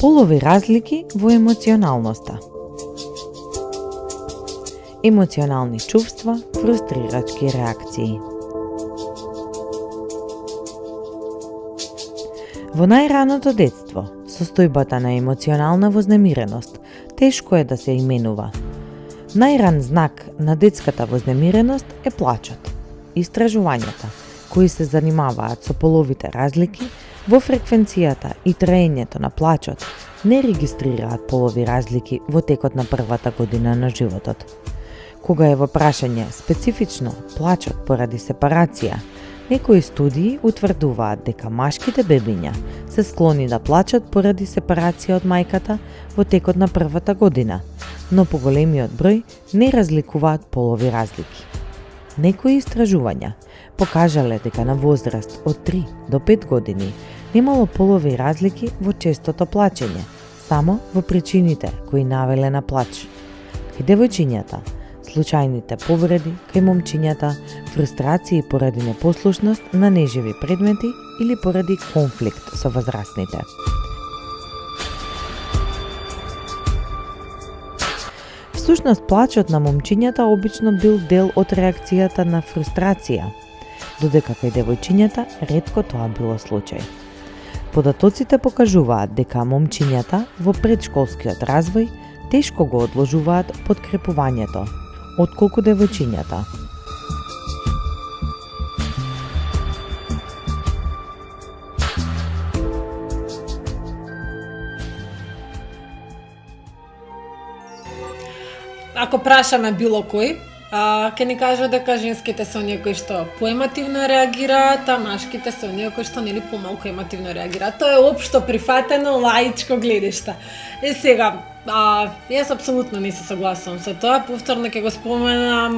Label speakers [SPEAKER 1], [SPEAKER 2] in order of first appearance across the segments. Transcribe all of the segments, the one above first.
[SPEAKER 1] Полови разлики во емоционалноста. Емоционални чувства, фрустрирачки реакции. Во најраното детство, состојбата на емоционална вознемиреност тешко е да се именува. Најран знак на детската вознемиреност е плачот. Истражувањата, кои се занимаваат со половите разлики, во фреквенцијата и траењето на плачот, не регистрираат полови разлики во текот на првата година на животот. Кога е во прашање специфично плачот поради сепарација, некои студии утврдуваат дека машките бебиња се склони да плачат поради сепарација од мајката во текот на првата година, но поголемиот број не разликуваат полови разлики. Некои истражувања покажале дека на возраст од 3 до 5 години немало полови разлики во честото плачење, само во причините кои навеле на плач. Кај девојчињата, случајните повреди, кај момчињата, фрустрации поради непослушност на неживи предмети или поради конфликт со возрастните. Всушност, плачот на момчињата обично бил дел од реакцијата на фрустрација, додека кај девојчињата ретко тоа било случај. Податоците покажуваат дека момчињата во предшколскиот развој тешко го одложуваат подкрепувањето, отколку девојчињата.
[SPEAKER 2] Ако прашаме било кој, ќе ни кажа дека женските се оние кои што поемотивно реагираат, а машките се оние кои што нели помалку емотивно реагираат. Тоа е општо прифатено лаичко гледиште. Сега, јас апсолутно не се согласувам со тоа. Повторно ќе го споменам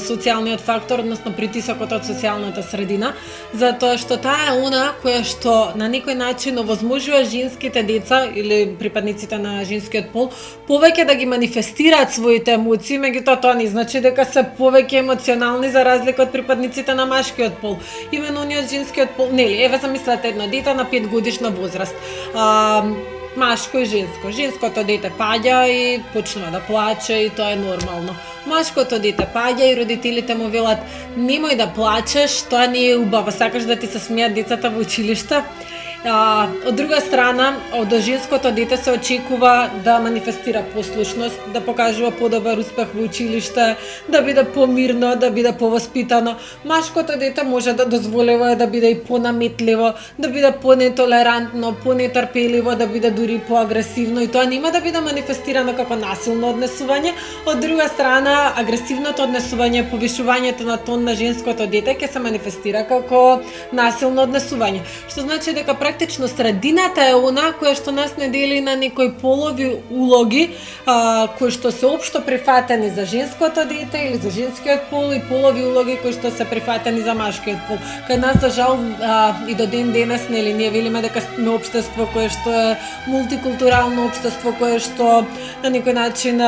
[SPEAKER 2] социјалниот фактор, односно притисокот од социјалната средина, затоа што таа е она која што на некој начин овозможува женските деца или припадниците на женскиот пол повеќе да ги манифестираат своите емоции, меѓутоа тоа не значи дека се повеќе емоционални за разлика од припадниците на машкиот пол. Именно оние од женскиот пол, нели, еве замислете едно дете на 5 годишна возраст. Машко и женско. Женското дете паѓа и почнува да плаче и тоа е нормално. Машкото дете паѓа и родителите му велат: "Немој да плачеш, тоа не е убаво, сакаш да ти се смеат децата во училиште." Од друга страна, од женското дете се очекува да манифестира послушност, да покажува подобар успех во училиште, да биде помирно, да биде повоспитано. Машкото дете може да дозволува да биде и понаметливо, да биде понетолерантно, понетрпеливо, да биде дури поагресивно и тоа нема да биде манифестирано како насилно однесување. Од друга страна, агресивното однесување, повишувањето на тон на женското дете ќе се манифестира како насилно однесување. Што значи дека практично средината е она која што нас не дели на некои полови улоги, кои што се општо прифатени за женското дете или за женскиот пол и полови улоги кои што се прифатени за машкиот пол. Кај нас, за жал, и до ден денес, нели, ние велиме дека сме општество кое што е мултикултурално општество, кое што на некој начин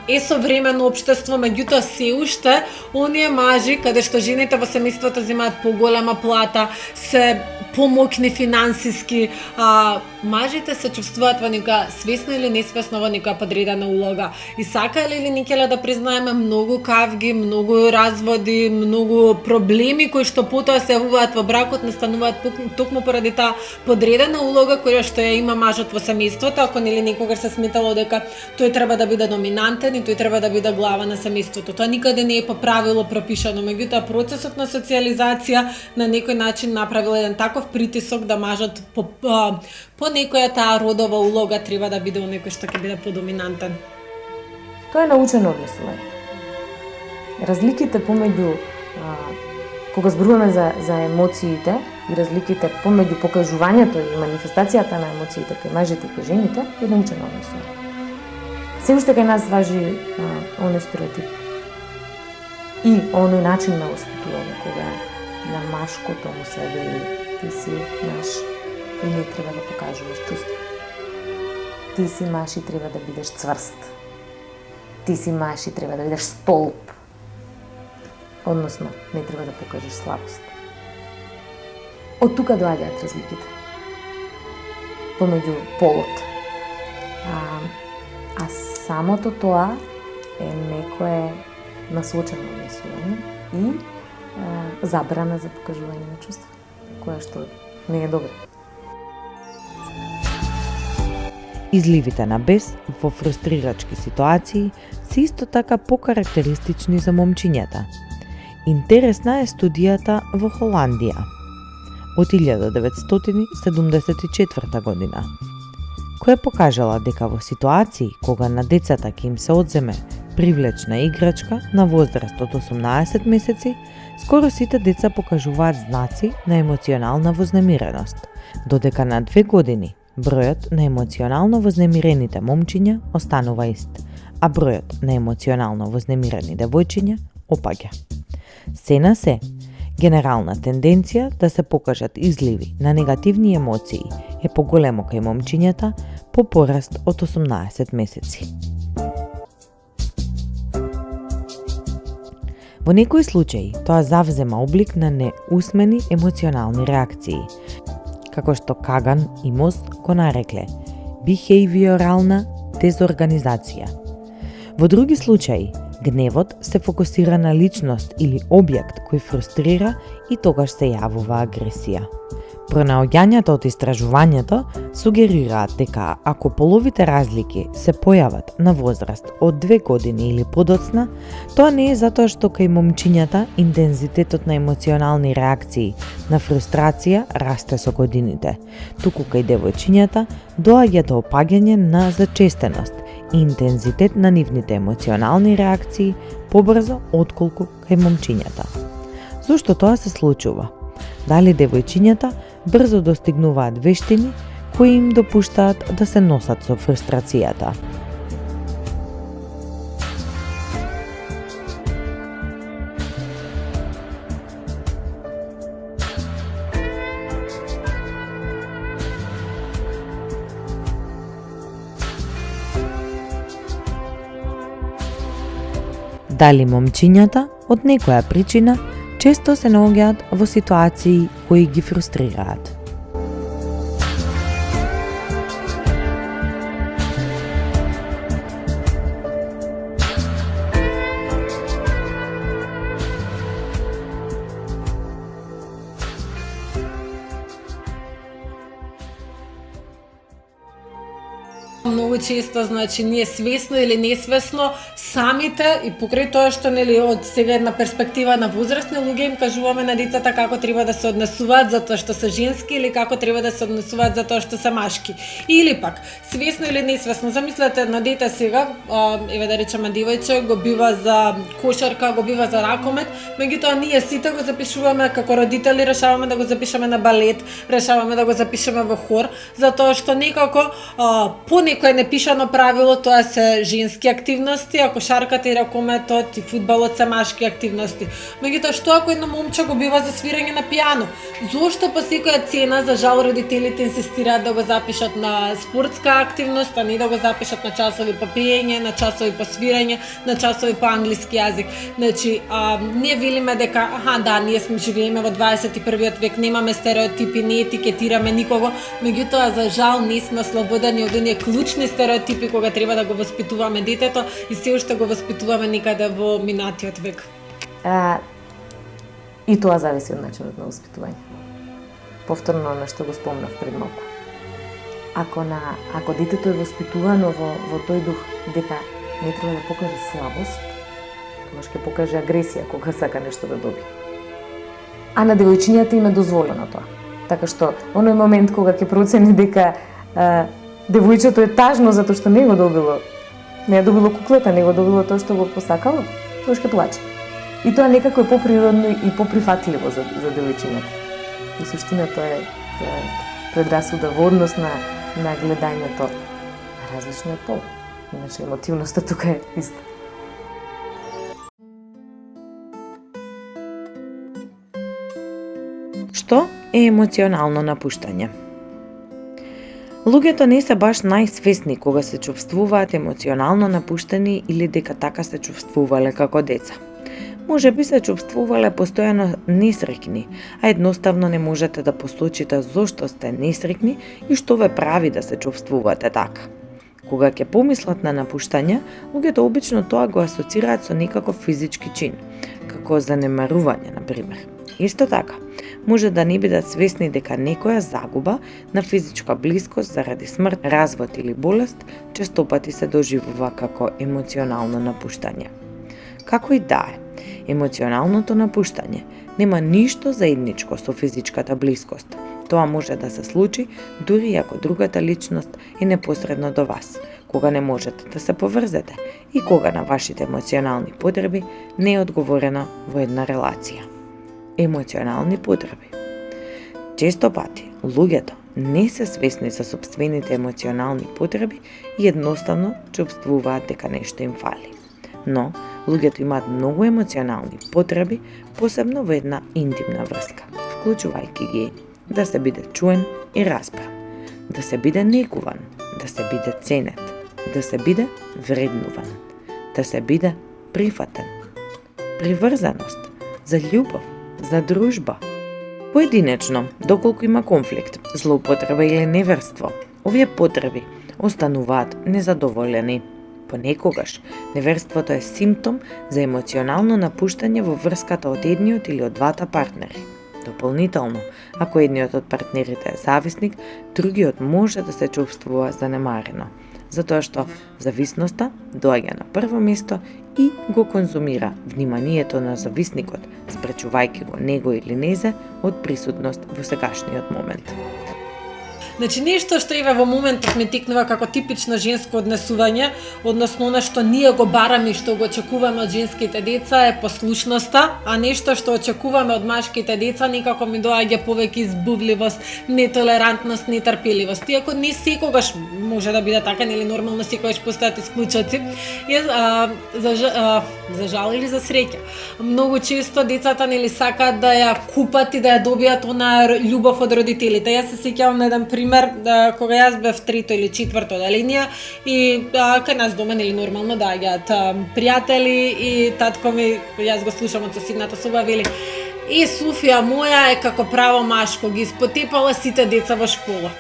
[SPEAKER 2] е современо општество, меѓутоа се уште оние мажи каде што жените во семејството земаат поголема плата, се помокни финансиски, мажите се чувствуваат во нека свесно или несвесно во нека подредена улога. И сакале или не келе да признаеме, многу кавги, многу разводи, многу проблеми кои што потоа се јавуваат во бракот настануваат токму поради таа подредена улога која што ја има мажот во семејството, ако нели некогаш се сметало дека тој треба да биде доминантен и тој треба да биде глава на семејството. Тоа никаде не е по правило пропишано, меѓутоа процесот на социјализација на некој начин направил еден таков притисок да мажот по некоја таа родова улога треба да биде некој што ќе биде подоминантен.
[SPEAKER 3] Тоа е научено однесување. Разликите помеѓу кога зборуваме за емоциите и разликите помеѓу покажувањето и манифестацијата на емоциите кај мажите и кај жените е научено однесување. Се уште кај нас важи оној стереотип и оној начин на воспитување кога на машкото му се вели: "Ти си наш и не треба да покажуваш чувства. Ти си маж и треба да бидеш цврст. Ти си маж и треба да бидеш столб." Односно, не треба да покажеш слабост. Од тука доаѓаат разликите помеѓу полот. А самото тоа е некое насочено однесување и забрана за покажување на чувства, која што не е добро.
[SPEAKER 1] Изливите на бес во фрустрирачки ситуации се исто така покарактеристични за момчињата. Интересна е студијата во Холандија од 1974 година, која покажала дека во ситуации кога на децата ќе им се одземе привлечна играчка на возраст од 18 месеци, скоро сите деца покажуваат знаци на емоционална вознемиреност, додека на 2 години бројот на емоционално вознемирените момчиња останува ист, а бројот на емоционално вознемирени девојчиња опаѓа. Се на се, генерална тенденција да се покажат изливи на негативни емоции е поголемо кај момчињата по пораст од 18 месеци. Во некои случаи тоа завзема облик на неусмени емоционални реакции, како што Каган и Мос го нарекле бихејвиорална дезорганизација. Во други случаи, гневот се фокусира на личност или објект кој фрустрира и тогаш се јавува агресија. Пронаоѓањата од истражувањето сугерираат дека ако половите разлики се појават на возраст од 2 години или подоцна, тоа не е затоа што кај момчињата интензитетот на емоционални реакции на фрустрација расте со годините, туку кај девојчињата доаѓа до опаѓање на зачестеност и интензитет на нивните емоционални реакции побрзо отколку кај момчињата. Зошто тоа се случува? Дали девојчињата брзо достигнуваат вештини кои им допуштаат да се носат со фрустрацијата? Дали момчињата од некоја причина често се наоѓаат во ситуации кои ги фрустрираат?
[SPEAKER 2] Многу често, значи, ние свесно или несвесно самите и покрај тоа што нели од сега една перспектива на возрастни луѓе им кажуваме на децата како треба да се однесуваат затоа што се женски или како треба да се однесуваат затоа што се машки. Или пак свесно или несвесно, замислете на дете сега, еве да речеме девојче го бива за кошарка, го бива за ракомет, меѓутоа ние сите го запишуваме како родители, решаваме да го запишеме на балет, решаваме да го запишеме во хор, затоа што некако по некое непишано правило тоа се женски активности, а кошарката и ракометот и фудбалот се машки активности. Меѓутоа што ако едно момче го бива за свирење на пијано? Зошто по секоја цена, за жал, родителите инсистираат да го запишат на спортска активност, а не да го запишат на часови по пеење, на часови по свирење, на часови по англиски јазик. Значи, ние велиме дека ние сме живееме во 21 век, немаме стереотипи, не етикетираме никого, меѓутоа за жал не сме ослободени од оние клучни стереотипи кога треба да го воспитуваме детето и се уште го воспитуваме некаде во минатиот век.
[SPEAKER 3] И тоа зависи од начинот на воспитување. Повторно на што го спомнав пред малку. Ако детето е воспитувано во тој дух дека не треба да покаже слабост, тогаш ќе покаже агресија кога сака нешто да доби. А на девојчињата им е дозволено тоа. Така што, оној момент кога ќе процени дека девојчето е тажно затоа што не го добило, не е добило куклата, не го добило тоа што го посакало, тогаш ќе плаче. И тоа некако е поприродно и поприфатливо за девојчињата. И суштина тоа е предрасуда во однос на гледањето на различниот пол. Иначе емотивноста тука е иста.
[SPEAKER 1] Што е емоционално напуштање? Луѓето не се баш најсвесни кога се чувствуваат емоционално напуштени или дека така се чувствувале како деца. Може би се чувствувале постојано несреќни, а едноставно не можете да посочите зошто сте несреќни и што ве прави да се чувствувате така. Кога ќе помислат на напуштање, луѓето обично тоа го асоцираат со некаков физички чин, како занемарување, например. Исто така, може да не бидат свесни дека некоја загуба на физичка блискост заради смрт, развод или болест честопати се доживува како емоционално напуштање. Како и да е, емоционалното напуштање нема ништо заедничко со физичката блискост. Тоа може да се случи дури ако другата личност е непосредно до вас, кога не можете да се поврзете и кога на вашите емоционални потреби не е одговорено во една релација. Емоционални потреби. Често пати, луѓето не се свесни за сопствените емоционални потреби и едноставно чувствуваат дека нешто им фали. Но, луѓето имаат многу емоционални потреби, посебно во една интимна врска, вклучувајќи ги да се биде чуен и разбран, да се биде негуван, да се биде ценет, да се биде вреднуван, да се биде прифатен, приврзаност, за љубов, за дружба. Поединечно, доколку има конфликт, злоупотреба или неверство, овие потреби остануваат незадоволени. Понекогаш, неверството е симптом за емоционално напуштање во врската од едниот или од двата партнери. Дополнително, ако едниот од партнерите е зависник, другиот може да се чувствува занемарено, затоа што зависноста доаѓа на прво место и го конзумира вниманието на зависникот, спречувајќи го него или незе од присутност во сегашниот момент.
[SPEAKER 2] Значи, нешто што еве во моментот ми тикнува како типично женско однесување, односно она што ние го бараме и што го очекуваме од женските деца е послушноста, а нешто што очекуваме од машките деца некако ми доаѓа повеќе избувливост, нетолерантност, нетрпеливост. Иако не секогаш може да биде така, нели нормално секогаш постојат исклучоци. За жал или за среќа. Многу често децата нели сакаат да ја купат и да ја добијат онаа љубов од родителите. Јас се сеќавам на еден пример кога јас бев трето или четврто оделенија и кај нас дома нели нормално доаѓаат пријатели и татко ми, јас го слушам од соседната соба, вели: Софија моја е како право машко, ги испотепала сите деца во школа.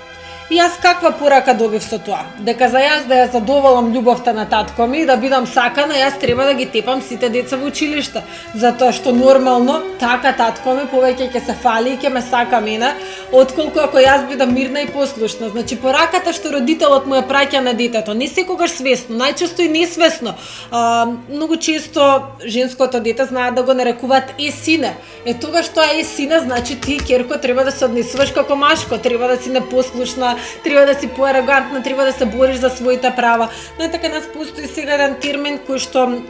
[SPEAKER 2] И јас каква порака добив со тоа? Дека за јас да ја задоволам љубовта на татко ми и да бидам сакана, јас треба да ги тепам сите деца во училиште. Затоа што нормално, така татко ми повеќе ќе се фали и ќе ме сака мене, отколку ако јас бидам мирна и послушна. Значи, пораката што родителот му ја праќа на детето, не секогаш свесно, најчесто и несвесно. Многу често женското дете знаат да го нарекуваат сине. Тогаш тоа сине, значи ти, ќерко, треба да се однесуваш како машко, треба да си непослушна, треба да си поарогантна, треба да се бориш за своите права. Но така нас постои сега еден термин кој што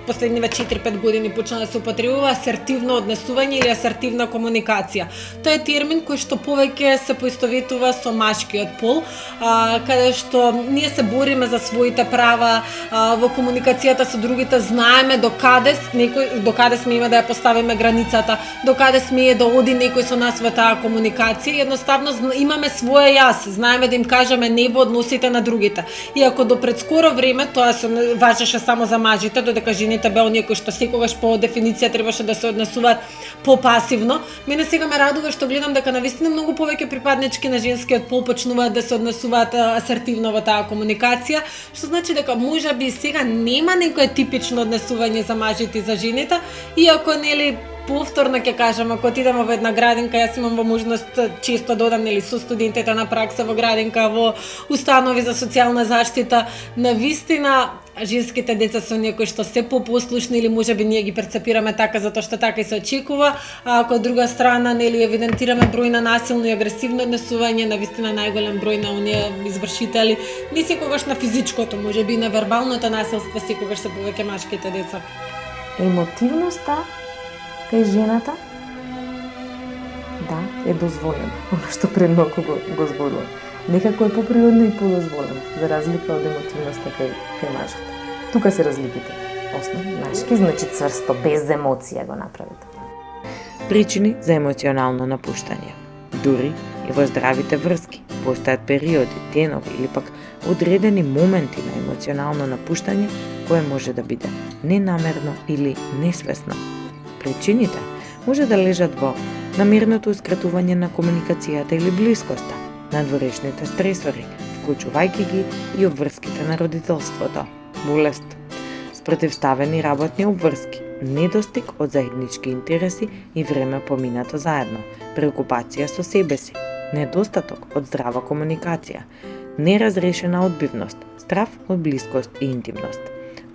[SPEAKER 2] последниве 4-5 години почна да се употребува, асертивно однесување или асертивна комуникација. Тоа е термин кој што повеќе се поистоветува со машкиот пол, каде што ние се бориме за своите права во комуникацијата со другите, знаеме докаде смееме да ја поставиме границата, докаде смее да оди некој со нас во таа комуникација. Едноставно имаме своје јас, знаеме да им кажеме не во односите на другите. Иако до пред скоро време тоа се важеше само за мажите, додека жените беа оние кои што секогаш по дефиниција требаше да се однесуваат попасивно. Мене сега ме радува што гледам дека навистина многу повеќе припаднички на женскиот пол почнуваат да се однесуваат асертивно во таа комуникација, што значи дека можеби сега нема некое типично однесување за мажите и за жените, иако нели повторно ќе кажам, ако отидеме во една градинка, јас имам возможност често да одам нели со студентите на пракса во градинка, во установи за социјална заштита, навистина женските деца се оние кои што се попослушни или можеби ние ги перцепираме така затоа што така и се очекува, а ако од друга страна нели евидентираме број на насилно и агресивно однесување, навистина најголем број на оние извршители, не секогаш на физичкото, можеби и на вербалното насилство, секогаш се повеќе машките деца.
[SPEAKER 3] Емотивноста кај жената, да, е дозволено, оно што пред малку го зборувам. Некако е поприродно и подозволено, за разлика од емотивноста кај мажите. Тука се разликите. Основно машки, значи цврсто, без емоција го направите.
[SPEAKER 1] Причини за емоционално напуштање. Дури и во здравите врски постојат периоди, денови или пак одредени моменти на емоционално напуштање кое може да биде ненамерно или несвесно. Причините може да лежат во намерното ускратување на комуникацијата или блискоста, надворешните стресори, вклучувајќи ги и обврските на родителството, болест, спротивставени работни обврски, недостиг од заеднички интереси и време поминато заедно, преокупација со себе си, недостаток од здрава комуникација, неразрешена одбивност, страв од блискост и интимност.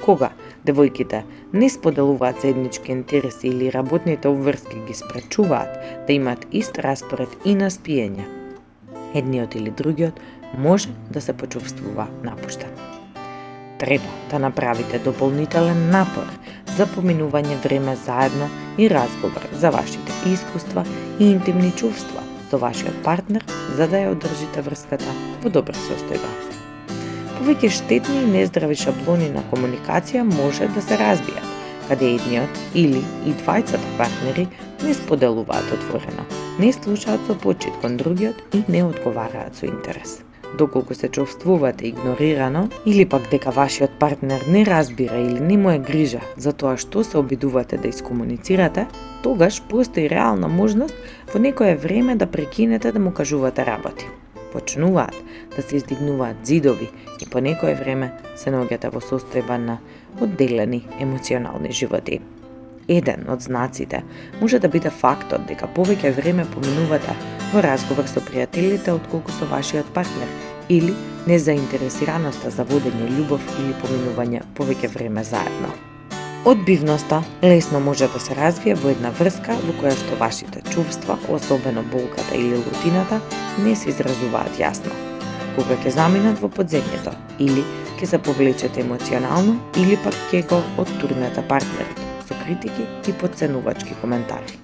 [SPEAKER 1] Кога девојките не споделуваат заеднички интереси или работните обврски ги спречуваат да имаат ист распоред и на спиење, едниот или другиот може да се почувствува напуштен. Треба да направите дополнителен напор за поминување време заедно и разговор за вашите искуства и интимни чувства со вашиот партнер, за да ја одржите врската во добра состојба. Повеќе штетни и нездрави шаблони на комуникација може да се разбијат, каде едниот или и двајцата партнери не споделуваат отворено, не слушаат со почит кон другиот и не одговараат со интерес. Доколку се чувствувате игнорирано или пак дека вашиот партнер не разбира или не му е грижа за тоа што се обидувате да искомуницирате, тогаш постои реална можност во некое време да прекинете да му кажувате работи. Почнуваат да се издигнуваат зидови и по некое време се наоѓате во состојба на одделени емоционални животи. Еден од знаците може да биде фактот дека повеќе време поминувате во разговор со пријателите отколку со вашиот партнер или незаинтересираноста за водење љубов или поминување повеќе време заедно. Одбивноста лесно може да се развие во една врска во која што вашите чувства, особено болката или рутината, не се изразуваат јасно. Кога ќе заминат во подземјето или ќе се повлечете емоционално или пак ќе го оттурнете партнерот со критики и потценувачки коментари.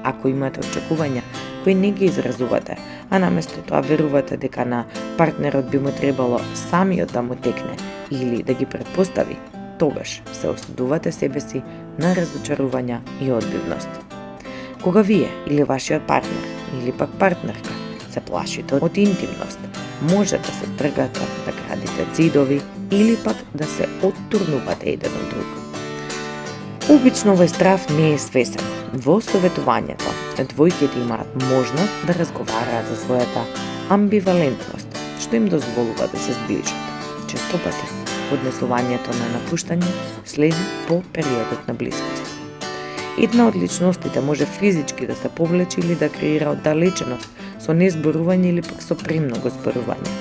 [SPEAKER 1] Ако имате очекувања кои не ги изразувате, а наместо тоа верувате дека на партнерот би му требало самиот да му текне или да ги претпостави, тогаш се осудувате себе си на разочарувања и одбивност. Кога вие или вашиот партнер или пак партнерка се плашите од интимност, може да се тргате да градите зидови или пак да се оттурнувате еден од друг. Обично овој страв не е свесен. Во советувањето, двојките имаат можност да разговараат за својата амбивалентност, што им дозволува да се сближат. Често пати, однесувањето на напуштање следи по периодот на близкост. Една од личностите може физички да се повлече или да креира оддалеченост со незборување или пак со премногу зборување.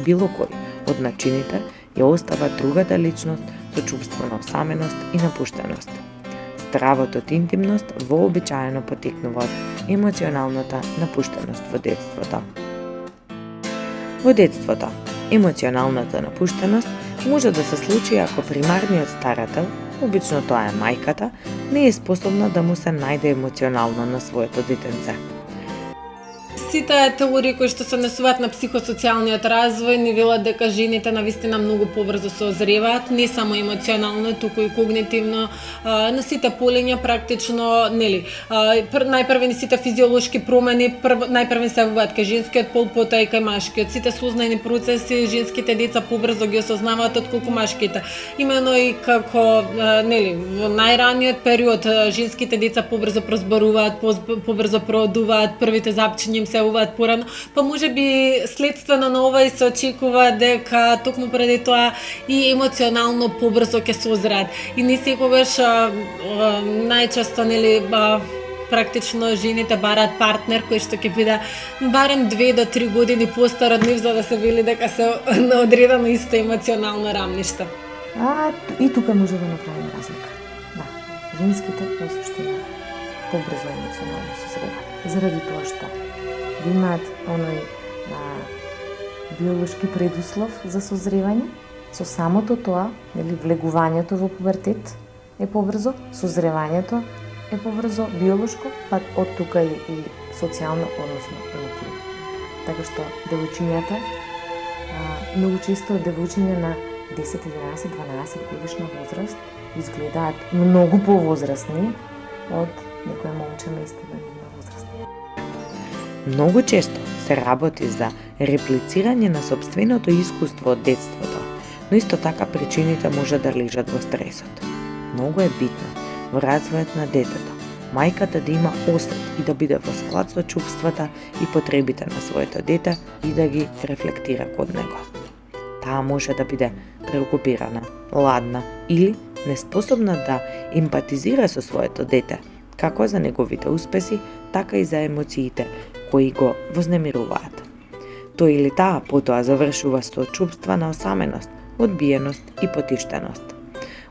[SPEAKER 1] Било кој од начините ја остава другата личност со чувство на осаменост и напуштеност. Стравот од интимност вообичаено потекнува од емоционалната напуштеност во детството. Во детството, емоционалната напуштеност може да се случи ако примарниот старател, обично тоа е мајката, не е способна да му се најде емоционално на своето детенце.
[SPEAKER 2] Сите теории кои што се однесуваат на психосоцијалниот развој ни велат дека жените навистина многу побрзо се озреваат, не само емоционално, туку и когнитивно, на сите полиња практично, нели, најпрвени сите физиолошки промени, најпрвени се јавуваат кај женскиот пол, потоа и кај машкиот. Сите сознани процеси женските деца побрзо ги осознаваат отколку машките. Имено и како, нели, во најраниот период женските деца побрзо прозборуваат, побрзо проодуваат, првите запчиња им се јавуваат порано, па може би следствено на ова и се очекува дека токму преди тоа и емоционално побрзо ќе созреат. И не секогаш најчесто, нели, практично жените бараат партнер кој што ќе биде барем 2 до 3 години постар од нив, за да се вели дека се на одредено исто емоционално рамниште.
[SPEAKER 3] И тука може да направиме разлика. Да, женските во суштина побрзо емоционално созреваат. Заради тоа што да имаат оној биолошки предуслов за созревање, со самото тоа, нели, влегувањето во пубертет е побрзо, созревањето е побрзо, биолошко, па од тука и социјално, односно емотивно. Така што девојчињата, многу често девојчиња на 10, 11, 12 годишна возраст изгледаат многу повозрастни од некоја момче на иста година возраст.
[SPEAKER 1] Многу често се работи за реплицирање на сопственото искуство од детството, но исто така причините може да лежат во стресот. Многу е битно во развојот на детето мајката да има осет и да биде во склад со чувствата и потребите на своето дете и да ги рефлектира код него. Таа може да биде преокупирана, ладна или неспособна да емпатизира со своето дете, како за неговите успеси, така и за емоциите кои го вознемируваат. Тој или таа потоа завршува со чувства на осаменост, одбиеност и потиштеност.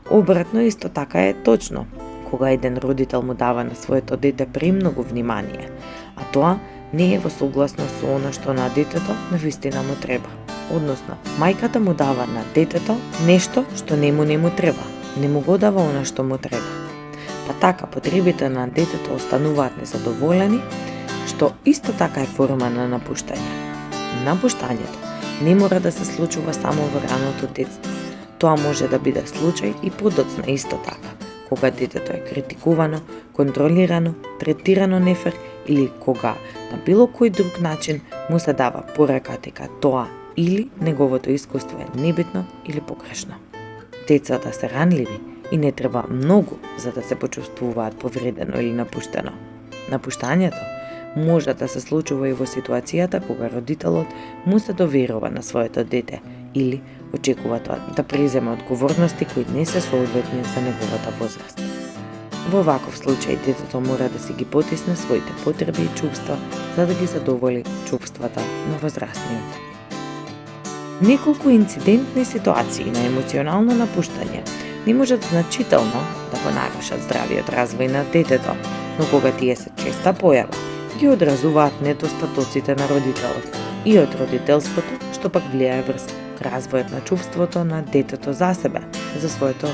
[SPEAKER 1] Обратно исто така е точно, кога еден родител му дава на своето дете премногу внимание, а тоа не е во согласност со она што на детето навистина му треба. Односно, мајката му дава на детето нешто што не му треба, не му го дава она што му треба. Па така потребите на детето остануваат незадоволени, што исто така е форма на напуштање. Напуштањето не мора да се случува само во раното детство. Тоа може да биде случај и подоцна исто така, кога детето е критикувано, контролирано, третирано нефер или кога на било кој друг начин му се дава порака дека тоа или неговото искуство е небитно или погрешно. Децата се ранливи и не треба многу за да се почувствуваат повредено или напуштено. Напуштањето може да се случува и во ситуацијата кога родителот му се доверува на своето дете или очекува тоа да преземе одговорности кои не се соодветни за неговата возраст. Во ваков случај детето мора да си ги потисне своите потреби и чувства за да ги задоволи чувствата на возрастниот. Неколку инцидентни ситуации на емоционално напуштање не можат значително да го нарушат здравиот развој на детето, но кога тие се честа појава, ги одразуваат недостатоците на родителот и од родителството, што пак влијае врз развојот на чувството на детето за себе, за своето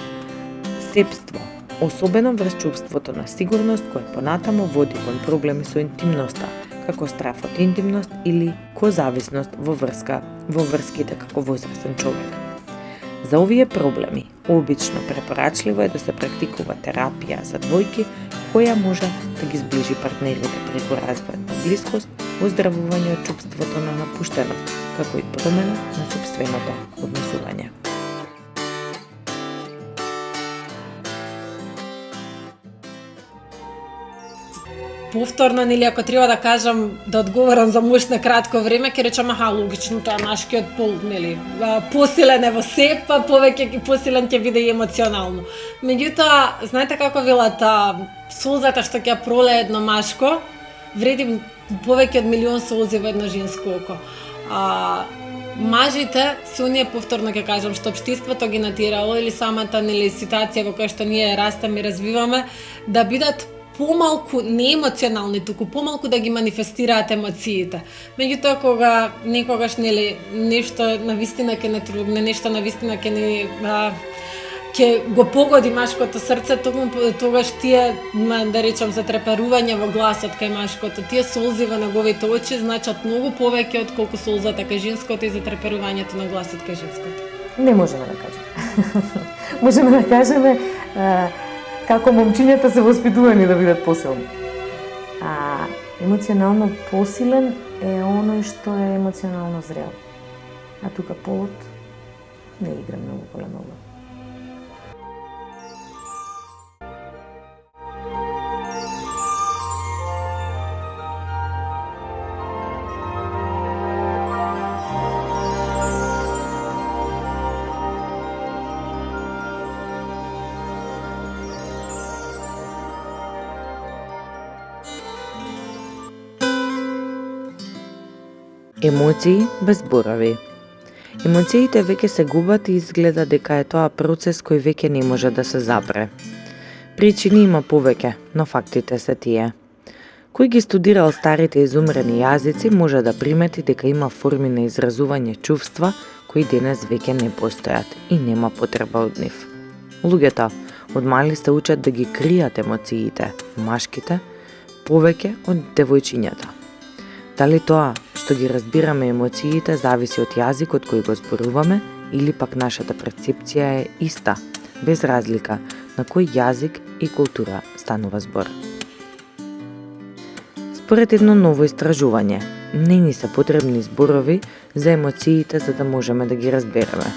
[SPEAKER 1] себство, особено врз чувството на сигурност кое понатамо води кон проблеми со интимноста, како страф од интимност или козависност во врските како возрастен човек. За овие проблеми, обично препорачливо е да се практикува терапија за двојки, која може да ги зближи партнерите преку развојот на блискост, оздравување од чувството на напуштеност, како и промена на сопственото однесување.
[SPEAKER 2] Повторно, или ако треба да кажам, да одговорам за муж на кратко време, ќе речам, логично, тоа машкиот пол, посилен е во се, па повеќе посилен ќе биде и емоционално. Меѓутоа, знаете како велат, солзата што ќе пролее едно машко, вреди повеќе од милион солзи во едно женско око. Мажите се оние, повторно ќе кажам, што општеството ги натирало или самата ситуација во која што ние растеме и развиваме, да бидат помалку не емоционални, туку помалку да ги манифестираат емоциите. Меѓутоа, кога некогаш нешто навистина ќе не трогне, нешто навистина ќе го погоди машкото срце, тогаш тие, да речам, затрепарување во гласот кај машкото, тие солзи во неговите очи значат многу повеќе од колку солзата кај женското и затрепарувањето на гласот кај женското.
[SPEAKER 3] Не можеме да кажеме. Можеме да кажеме како момчињата се воспитувани да бидат посилни. Емоционално посилен е оној што е емоционално зрел. А тука полот не игра многу голема улога.
[SPEAKER 1] Емоции без зборови. Емоциите веќе се губат и изгледа дека е тоа процес кој веќе не може да се запре. Причини има повеќе, но фактите се тие. Кој ги студирал старите изумрени јазици може да примети дека има форми на изразување чувства кои денес веќе не постојат и нема потреба од нив. Луѓето од мали се учат да ги кријат емоциите, машките повеќе од девојчињата. Дали тоа што ги разбираме емоциите зависи од јазикот кој го зборуваме или пак нашата перцепција е иста, без разлика на кој јазик и култура станува збор. Според едно ново истражување, не ни се потребни зборови за емоциите за да можеме да ги разбереме.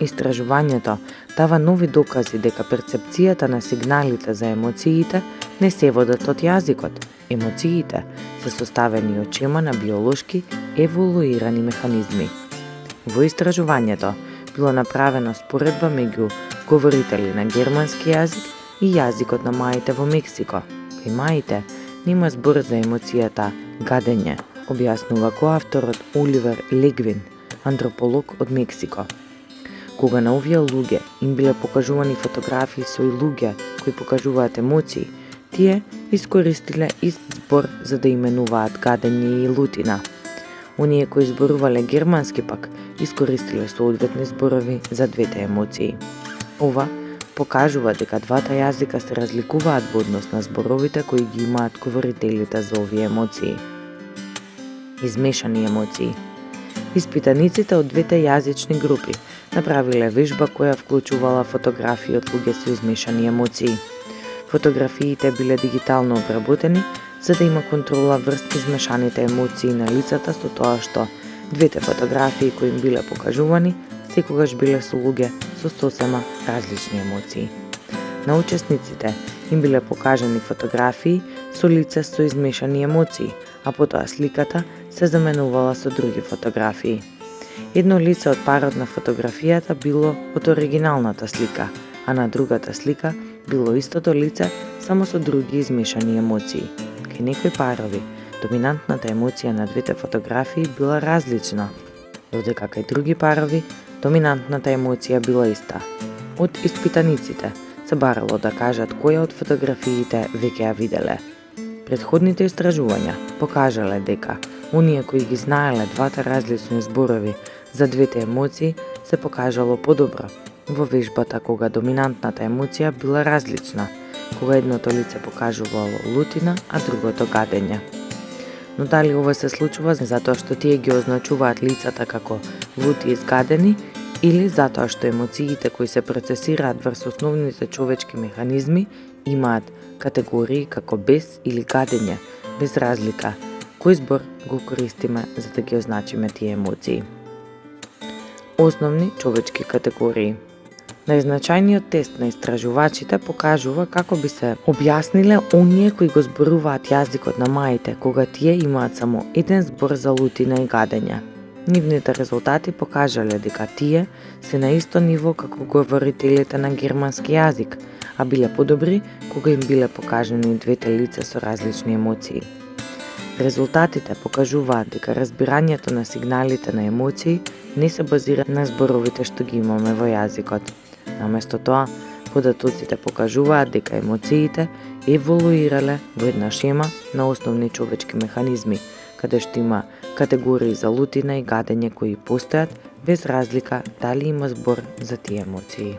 [SPEAKER 1] Истражувањето дава нови докази дека перцепцијата на сигналите за емоциите не се водат од јазикот. Емоциите се составени од чема на биолошки еволуирани механизми. Во истражувањето било направено споредба меѓу говорители на германски јазик и јазикот на маите во Мексико. Кај маите нема збор за емоцијата гадење, објаснува коавторот Оливер Легвин, антрополог од Мексико. Кога на овие луѓе им биле покажувани фотографии со луѓе кои покажуваат емоции, тие искористиле ист збор за да именуваат гадење и лутина. Оние кои зборувале германски пак искористиле соодветни зборови за двете емоции. Ова покажува дека двата јазика се разликуваат во однос на зборовите кои ги имаат говорителите за овие емоции. Измешани емоции. Испитаниците од двете јазични групи направиле вежба која вклучувала фотографии од луѓе со измешани емоции. Фотографиите биле дигитално обработени за да има контрола врз измешаните емоции на лицата со тоа што двете фотографии кои им биле покажувани секогаш биле со луѓе со сосема различни емоции. На учесниците им биле покажани фотографии со лице со измешани емоции, а потоа сликата се заменувала со други фотографии. Едно лице од парот на фотографијата било од оригиналната слика, а на другата слика било истото лице, само со други измешани емоции. Кај некои парови, доминантната емоција на двете фотографии била различна, додека кај други парови, доминантната емоција била иста. Од испитаниците се барало да кажат која од фотографиите веќе ја виделе. Претходните истражувања покажале дека оние кои ги знаеле двата различни зборови за двете емоции се покажало подобро во вежбата кога доминантната емоција била различна, кога едното лице покажувало лутина, а другото гадење. Но дали ова се случува затоа што тие ги означуваат лицата како лути и згадени, или затоа што емоциите кои се процесираат врз основните човечки механизми имаат категории како бес или гадење, без разлика кој збор го користиме за да ги означиме тие емоции. Основни човечки категории. Најзначајниот тест на истражувачите покажува како би се објасниле оние кои го зборуваат јазикот на маите кога тие имаат само еден збор за лутина и гадење. Нивните резултати покажале дека тие се на исто ниво како говорителите на германски јазик, а биле подобри кога им биле покажани двете лица со различни емоции. Резултатите покажуваат дека разбирањето на сигналите на емоции не се базира на зборовите што ги имаме во јазикот. Наместо тоа, податоците покажуваат дека емоциите еволуирале во една шема на основни човечки механизми, каде што има категории за лутина и гадење кои постојат без разлика дали има збор за тие емоции.